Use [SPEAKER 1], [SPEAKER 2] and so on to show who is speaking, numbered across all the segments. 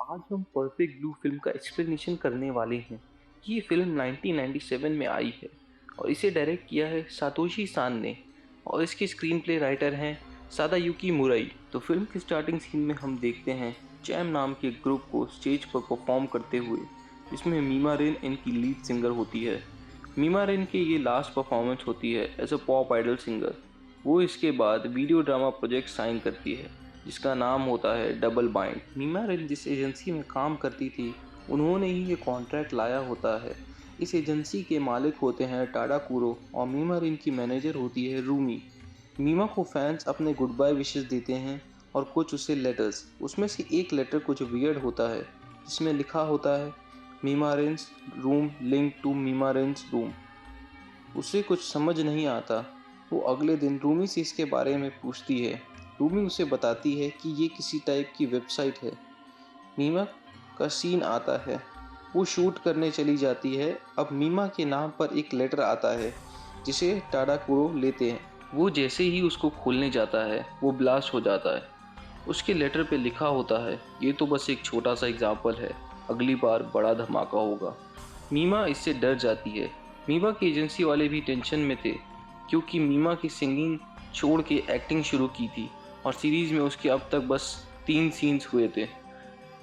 [SPEAKER 1] आज हम perfect blue film का एक्सप्लेनेशन करने वाले हैं। ये फिल्म 1997 में आई है और इसे डायरेक्ट किया है सातोशी सान ने और इसके स्क्रीन प्ले राइटर हैं सादायुकी मुराई। तो फिल्म के स्टार्टिंग सीन में हम देखते हैं चैम नाम के ग्रुप को स्टेज पर परफॉर्म करते हुए, जिसमें मीमा रेन इनकी लीड सिंगर होती है। मीमा रेन की ये लास्ट परफॉर्मेंस होती है as a pop idol singer. वो इसके बाद वीडियो ड्रामा प्रोजेक्ट साइन करती है जिसका नाम होता है डबल बाइंड। मीमा रेन जिस एजेंसी में काम करती थी उन्होंने ही ये कॉन्ट्रैक्ट लाया होता है। इस एजेंसी के मालिक होते हैं टाडा कुरो और मीमा रेन की मैनेजर होती है रूमी। मीमा को फैंस अपने गुड बाय विशेस देते हैं और कुछ उसे लेटर्स, उसमें से एक लेटर कुछ वियर्ड होता है जिसमें लिखा होता है मीमा रेन्स रूम लिंक टू मीमा रेन्स रूम। उसे कुछ समझ नहीं आता। वो अगले दिन रूमी से इसके बारे में पूछती है। रूमी उसे बताती है कि ये किसी टाइप की वेबसाइट है। मीमा का सीन आता है। वो शूट करने चली जाती है। अब मीमा के नाम पर एक लेटर आता है जिसे टाडाकुरो लेते हैं। वो जैसे ही उसको खोलने जाता है वो ब्लास्ट हो जाता है। उसके लेटर पे लिखा होता है ये तो बस एक छोटा सा एग्जाम्पल है, अगली बार बड़ा धमाका होगा। मीमा इससे डर जाती है। मीमा की एजेंसी वाले भी टेंशन में थे क्योंकि मीमा की सिंगिंग छोड़ के एक्टिंग शुरू की थी और सीरीज में उसके अब तक बस 3 सीन्स हुए थे।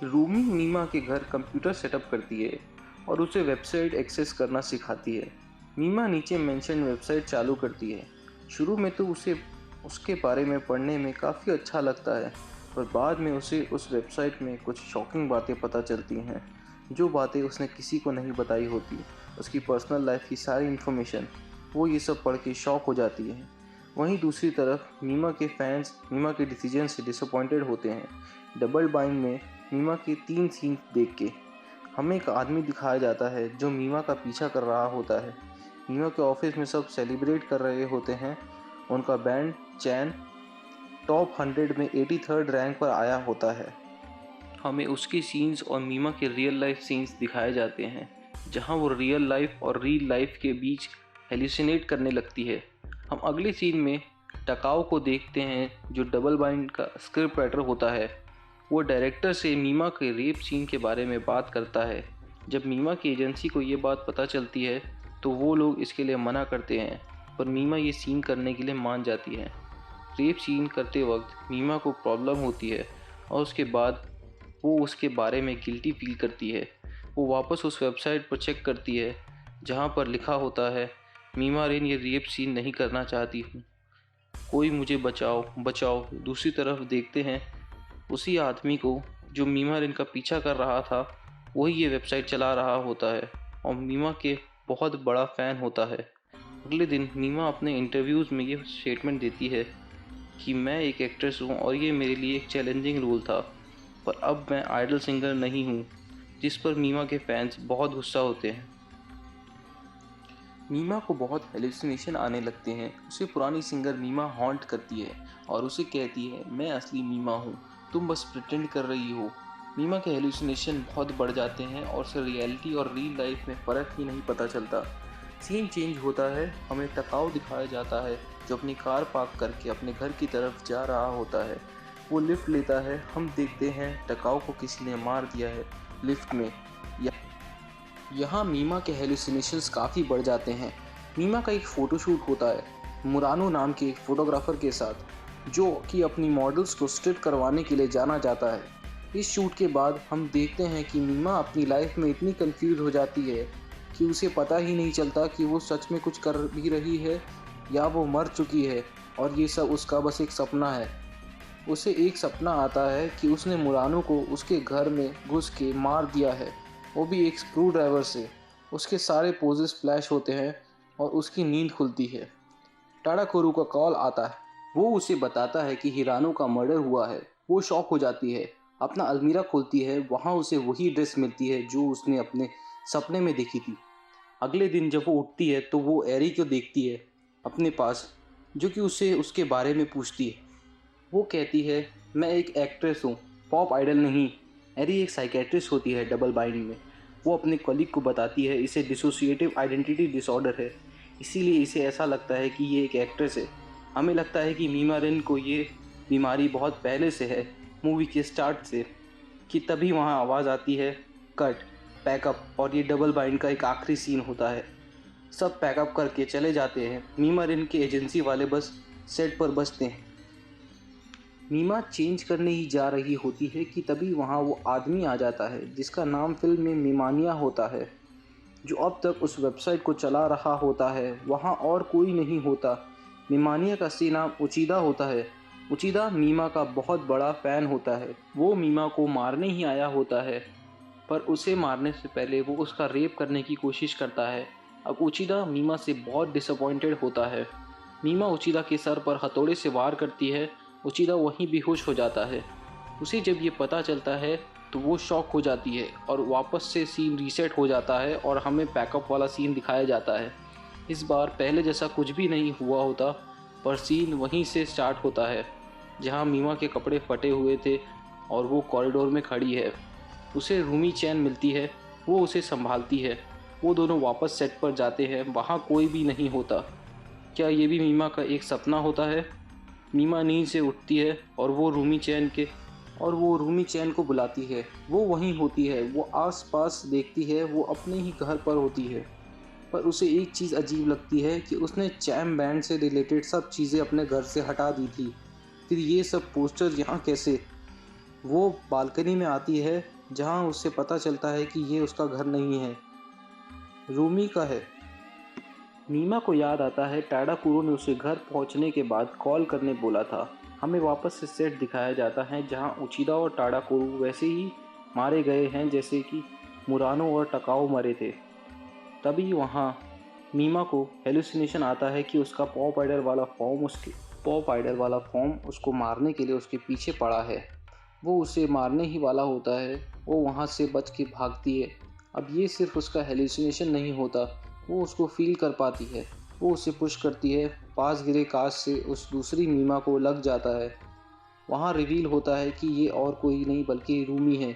[SPEAKER 1] रूमी मीमा के घर कंप्यूटर सेटअप करती है और उसे वेबसाइट एक्सेस करना सिखाती है। मीमा नीचे मेंशन वेबसाइट चालू करती है। शुरू में तो उसे उसके बारे में पढ़ने में काफ़ी अच्छा लगता है, पर बाद में उसे उस वेबसाइट में कुछ शॉकिंग बातें पता चलती हैं, जो बातें उसने किसी को नहीं बताई होती। उसकी पर्सनल लाइफ की सारी इन्फॉर्मेशन। वो ये सब पढ़ के शॉक हो जाती है। वहीं दूसरी तरफ मीमा के फैंस मीमा के डिसीजन से डिसअपॉइंटेड होते हैं। डबल बाइंड में मीमा के 3 सीन देख के हमें एक आदमी दिखाया जाता है जो मीमा का पीछा कर रहा होता है। मीमा के ऑफिस में सब सेलिब्रेट कर रहे होते हैं। उनका बैंड चैन टॉप 100 में 83rd रैंक पर आया होता है। हमें उसके सीन्स और मीमा के रियल लाइफ सीन्स दिखाए जाते हैं जहां वो रियल लाइफ और रील लाइफ के बीच हेल्यूसिनेट करने लगती है। हम अगले सीन में टकाओ को देखते हैं जो डबल बाइंड का स्क्रिप्ट राइटर होता है। वो डायरेक्टर से मीमा के रेप सीन के बारे में बात करता है। जब मीमा की एजेंसी को ये बात पता चलती है तो वो लोग इसके लिए मना करते हैं, पर मीमा ये सीन करने के लिए मान जाती है। रेप सीन करते वक्त मीमा को प्रॉब्लम होती है और उसके बाद वो उसके बारे में गिल्टी फील करती है। वो वापस उस वेबसाइट पर चेक करती है जहाँ पर लिखा होता है मीमा रेन ये रेप सीन नहीं करना चाहती हूँ, कोई मुझे बचाओ बचाओ। दूसरी तरफ देखते हैं उसी आदमी को जो मीमा रेन का पीछा कर रहा था, वही ये वेबसाइट चला रहा होता है और मीमा के बहुत बड़ा फ़ैन होता है। अगले दिन मीमा अपने इंटरव्यूज़ में ये स्टेटमेंट देती है कि मैं एक एक्ट्रेस हूँ और ये मेरे लिए एक चैलेंजिंग रोल था, पर अब मैं आइडल सिंगर नहीं हूँ, जिस पर मीमा के फैंस बहुत गुस्सा होते हैं। मीमा को बहुत हेलुसिनेशन आने लगते हैं। उसे पुरानी सिंगर मीमा हॉन्ट करती है और उसे कहती है मैं असली मीमा हूँ, तुम बस प्रिटेंड कर रही हो। मीमा के हेलुसिनेशन बहुत बढ़ जाते हैं और उसे रियलिटी और रियल लाइफ में फ़र्क ही नहीं पता चलता। सीन चेंज होता है। हमें टकाऊ दिखाया जाता है जो अपनी कार पार्क करके अपने घर की तरफ जा रहा होता है। वो लिफ्ट लेता है। हम देखते हैं टकाऊ को किसी ने मार दिया है लिफ्ट में। यहाँ मीमा के हेलुसिनेशंस काफ़ी बढ़ जाते हैं। मीमा का एक फ़ोटोशूट होता है मुरानो नाम के एक फ़ोटोग्राफ़र के साथ, जो कि अपनी मॉडल्स को स्ट्रिप करवाने के लिए जाना जाता है। इस शूट के बाद हम देखते हैं कि मीमा अपनी लाइफ में इतनी कंफ्यूज हो जाती है कि उसे पता ही नहीं चलता कि वो सच में कुछ कर भी रही है या वो मर चुकी है और ये सब उसका बस एक सपना है। उसे एक सपना आता है कि उसने मुरानो को उसके घर में घुस के मार दिया है, वो भी एक स्क्रू ड्राइवर से। उसके सारे पोजेस फ्लैश होते हैं और उसकी नींद खुलती है। टाडाकोरू का कॉल आता है। वो उसे बताता है कि हिरानो का मर्डर हुआ है। वो शॉक हो जाती है। अपना अलमीरा खोलती है, वहाँ उसे वही ड्रेस मिलती है जो उसने अपने सपने में देखी थी। अगले दिन जब वो उठती है तो वो एरी को देखती है अपने पास, जो कि उसे उसके बारे में पूछती है। वो कहती है मैं एक एक्ट्रेस हूँ, पॉप आइडल नहीं। एरी एक साइकेट्रिस्ट होती है डबल बाइंड में। वो अपने कलीग को बताती है इसे डिसोसिएटिव आइडेंटिटी डिसऑर्डर है, इसीलिए इसे ऐसा लगता है कि ये एक एक्ट्रेस है। हमें लगता है कि मीमा रेन को ये बीमारी बहुत पहले से है, मूवी के स्टार्ट से। कि तभी वहाँ आवाज़ आती है कट, पैकअप, और ये डबल बाइंड का एक आखिरी सीन होता है। सब पैकअप करके चले जाते हैं। मीमा और इनके एजेंसी वाले बस सेट पर बसते हैं। मीमा चेंज करने ही जा रही होती है कि तभी वहाँ वो आदमी आ जाता है जिसका नाम फिल्म में मीमानिया होता है, जो अब तक उस वेबसाइट को चला रहा होता है। वहाँ और कोई नहीं होता। मीमानिया का असली नाम उचिदा होता है। उचिदा मीमा का बहुत बड़ा फ़ैन होता है। वो मीमा को मारने ही आया होता है, पर उसे मारने से पहले वो उसका रेप करने की कोशिश करता है। अब उचिदा मीमा से बहुत डिसअपॉइंटेड होता है। मीमा उचिदा के सर पर हथौड़े से वार करती है। उचिदा वहीं बेहोश हो जाता है। उसे जब ये पता चलता है तो वो शॉक हो जाती है और वापस से सीन रीसेट हो जाता है और हमें पैकअप वाला सीन दिखाया जाता है। इस बार पहले जैसा कुछ भी नहीं हुआ होता, पर सीन वहीं से स्टार्ट होता है जहां मीमा के कपड़े फटे हुए थे और वो कॉरिडोर में खड़ी है। उसे रूमी चैन मिलती है, वो उसे संभालती है। वो दोनों वापस सेट पर जाते हैं। वहाँ कोई भी नहीं होता। क्या ये भी मीमा का एक सपना होता है? मीमा नींद से उठती है और वो रूमी चैन को बुलाती है। वो वहीं होती है। वो आस-पास देखती है। वो अपने ही घर पर होती है, पर उसे एक चीज़ अजीब लगती है कि उसने चैम बैंड से रिलेटेड सब चीज़ें अपने घर से हटा दी थी। फिर ये सब पोस्टर यहाँ कैसे? वो बालकनी में आती है जहाँ उसे पता चलता है कि ये उसका घर नहीं है, रूमी का है। मीमा को याद आता है टाडाकुरो ने उसे घर पहुंचने के बाद कॉल करने बोला था। हमें वापस से सेट दिखाया जाता है जहां उचिदा और टाडाकुरो वैसे ही मारे गए हैं जैसे कि मुरानो और टकाओ मरे थे। तभी वहां मीमा को हेलुसिनेशन आता है कि उसका पॉप आइडल वाला फॉर्म उसको मारने के लिए उसके पीछे पड़ा है। वो उसे मारने ही वाला होता है। वो वहाँ से बच के भागती है। अब ये सिर्फ उसका हेलुसिनेशन नहीं होता, वो उसको फील कर पाती है। वो उसे पुश करती है। पास गिरे कांच से उस दूसरी मीमा को लग जाता है। वहाँ रिवील होता है कि ये और कोई नहीं बल्कि रूमी है।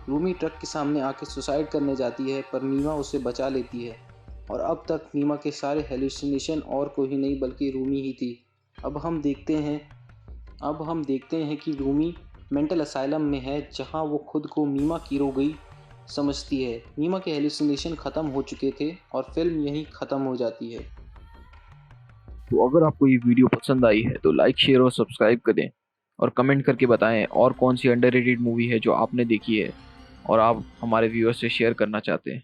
[SPEAKER 1] रूमी ट्रक के सामने आके सुसाइड करने जाती है, पर मीमा उसे बचा लेती है। और अब तक मीमा के सारे हेलुसिनेशन और कोई नहीं बल्कि रूमी ही थी। अब हम देखते हैं अब हम देखते हैं कि रूमी मेंटल असाइलम में है जहां वो खुद को मीमा किरोगई समझती है। मीमा के हेलुसिनेशन ख़त्म हो चुके थे और फिल्म यहीं ख़त्म हो जाती है।
[SPEAKER 2] तो अगर आपको ये वीडियो पसंद आई है तो लाइक शेयर और सब्सक्राइब करें और कमेंट करके बताएं और कौन सी अंडररेटेड मूवी है जो आपने देखी है और आप हमारे व्यूअर्स से शेयर करना चाहते हैं।